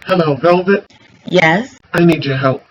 Hello, Velvet. Yes. I need your help.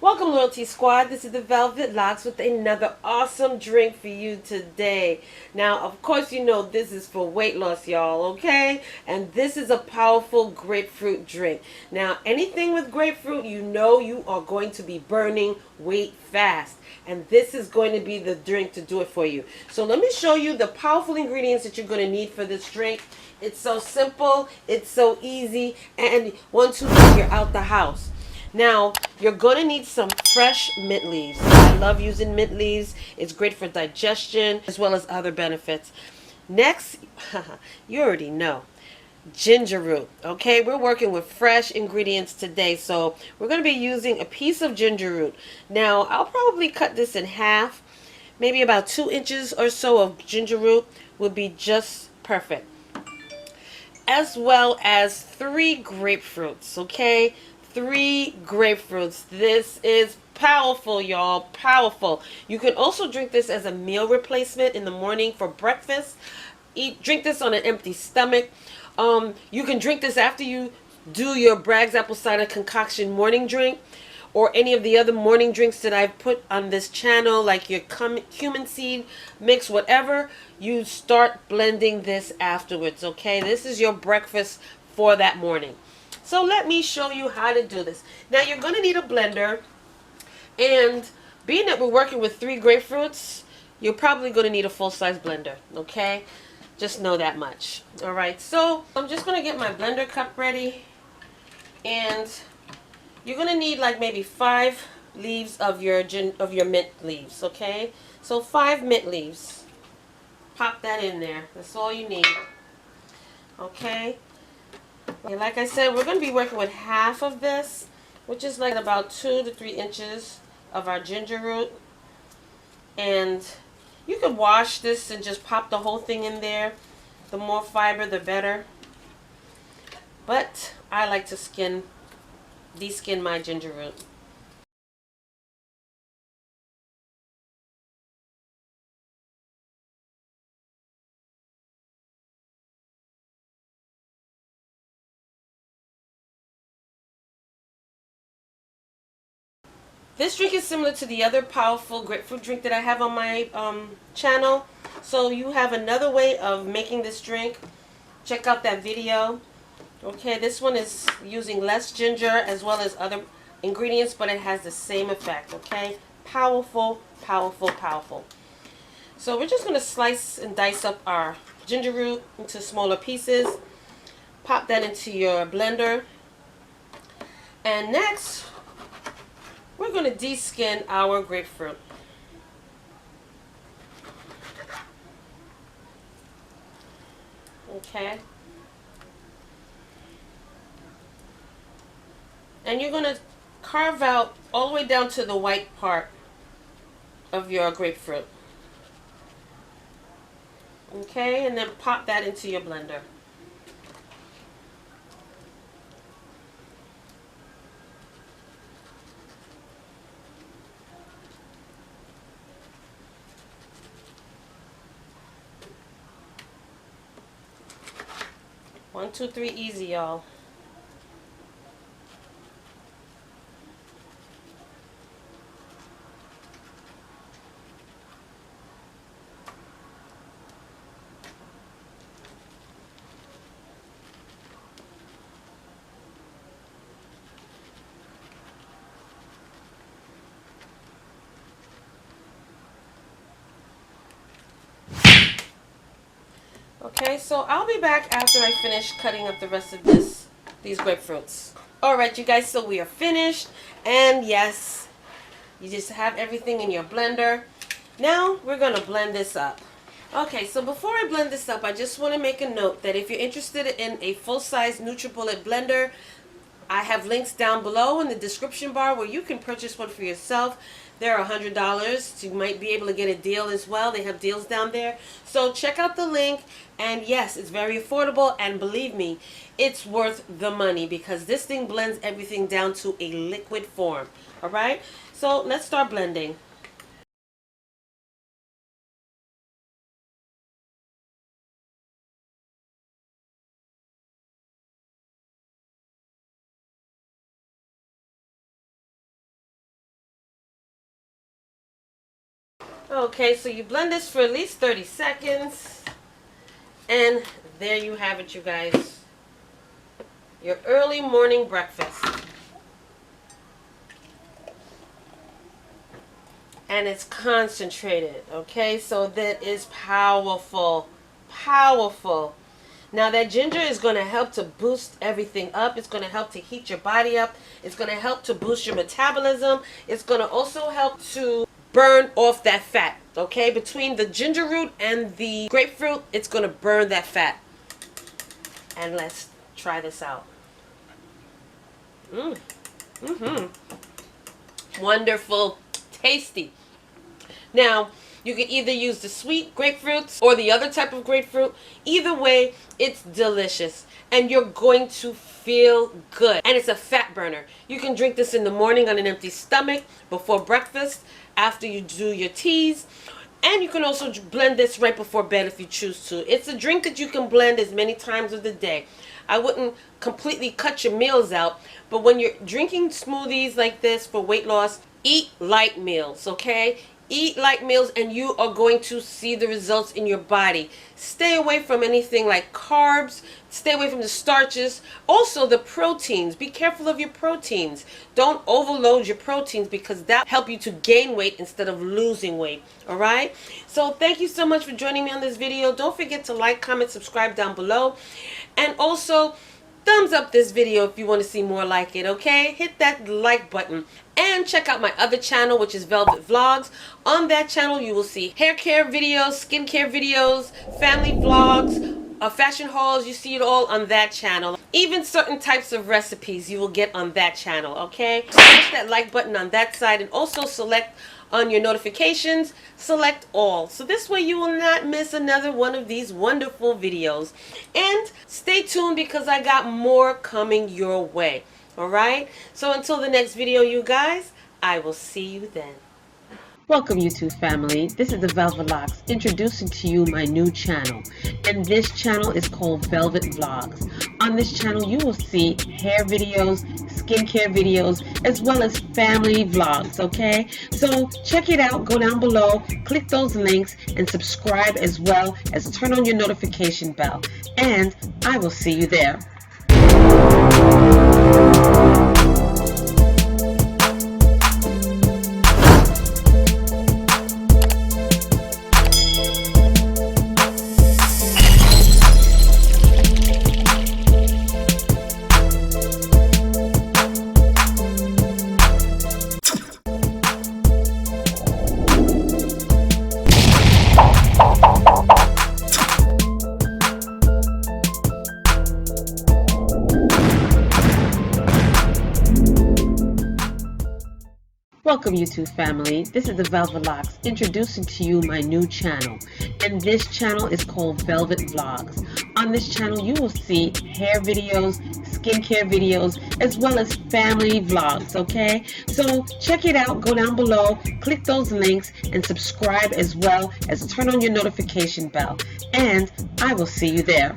Welcome, Loyalty Squad. This is the Velvetlox with another awesome drink for you today. Now, of course, you know this is for weight loss, y'all, okay? And this is a powerful grapefruit drink. Now, anything with grapefruit, you know you are going to be burning weight fast. And this is going to be the drink to do it for you. So let me show you the powerful ingredients that you're going to need for this drink. It's so simple, it's so easy, and 1, 2, 3, you're out the house. Now, you're going to need some fresh mint leaves. I love using mint leaves. It's great for digestion as well as other benefits. Next, you already know, ginger root. Okay, we're working with fresh ingredients today. So we're going to be using a piece of ginger root. Now, I'll probably cut this in half. Maybe about 2 inches or so of ginger root would be just perfect. As well as 3 grapefruits, okay? 3 grapefruits. This is powerful, y'all. Powerful. You can also drink this as a meal replacement in the morning for breakfast. Drink this on an empty stomach. You can drink this after you do your Bragg's apple cider concoction morning drink, or any of the other morning drinks that I've put on this channel, like your cumin seed mix, whatever. You start blending this afterwards, okay? This is your breakfast for that morning. So let me show you how to do this. Now, you're going to need a blender, and being that we're working with 3 grapefruits, you're probably going to need a full-size blender, okay? Just know that much. All right, so I'm just going to get my blender cup ready, and you're going to need like maybe 5 leaves of your mint leaves, okay? So 5 mint leaves. Pop that in there. That's all you need, okay? Okay, like I said, we're going to be working with half of this, which is like about 2 to 3 inches of our ginger root. And you could wash this and just pop the whole thing in there. The more fiber, the better. But I like to de-skin my ginger root. This drink is similar to the other powerful grapefruit drink that I have on my channel. So you have another way of making this drink. Check out that video. Okay, this one is using less ginger as well as other ingredients, but it has the same effect, okay? Powerful, powerful, powerful. So we're just going to slice and dice up our ginger root into smaller pieces. Pop that into your blender. And next, we're going to de-skin our grapefruit. Okay. And you're going to carve out all the way down to the white part of your grapefruit. Okay, and then pop that into your blender. One, two, three, easy, y'all. Okay, so I'll be back after I finish cutting up the rest of these grapefruits. Alright, you guys, so we are finished. And yes, you just have everything in your blender. Now, we're going to blend this up. Okay, so before I blend this up, I just want to make a note that if you're interested in a full-size NUTRIBULLET blender, I have links down below in the description bar where you can purchase one for yourself. They're $100, so you might be able to get a deal as well. They have deals down there. So check out the link. And yes, it's very affordable. And believe me, it's worth the money because this thing blends everything down to a liquid form. All right? So let's start blending. Okay, so you blend this for at least 30 seconds. And there you have it, you guys. Your early morning breakfast. And it's concentrated, okay? So that is powerful. Powerful. Now that ginger is going to help to boost everything up. It's going to help to heat your body up. It's going to help to boost your metabolism. It's going to also help to burn off that fat, okay? Between the ginger root and the grapefruit, it's going to burn that fat. And let's try this out. Wonderful, tasty. Now, you can either use the sweet grapefruits or the other type of grapefruit. Either way, it's delicious. And you're going to feel good. And it's a fat burner. You can drink this in the morning on an empty stomach, before breakfast, after you do your teas. And you can also blend this right before bed if you choose to. It's a drink that you can blend as many times of the day. I wouldn't completely cut your meals out, but when you're drinking smoothies like this for weight loss, eat light meals, okay? Eat light meals and you are going to see the results in your body. Stay away from anything like carbs. Stay away from the starches. Also the proteins. Be careful of your proteins. Don't overload your proteins because that help you to gain weight instead of losing weight. Alright? So thank you so much for joining me on this video. Don't forget to like, comment, subscribe down below. And also thumbs up this video if you want to see more like it, okay? Hit that like button. And check out my other channel, which is Velvet Vlogs. On that channel, you will see hair care videos, skincare videos, family vlogs, fashion hauls. You see it all on that channel. Even certain types of recipes you will get on that channel, okay? So push that like button on that side and also select on your notifications, select all. So this way you will not miss another one of these wonderful videos. And stay tuned because I got more coming your way. Alright? So until the next video, you guys, I will see you then. Welcome YouTube family. This is the Velvetlox introducing to you my new channel. And this channel is called Velvet Vlogs. On this channel you will see hair videos, skincare videos, as well as family vlogs, okay? So check it out, go down below, click those links, and subscribe as well as turn on your notification bell. And I will see you there. Welcome YouTube family. This is the Velvetlox introducing to you my new channel. And this channel is called Velvet Vlogs. On this channel you will see hair videos, skincare videos, as well as family vlogs, okay? So check it out, go down below, click those links, and subscribe as well as turn on your notification bell. And I will see you there.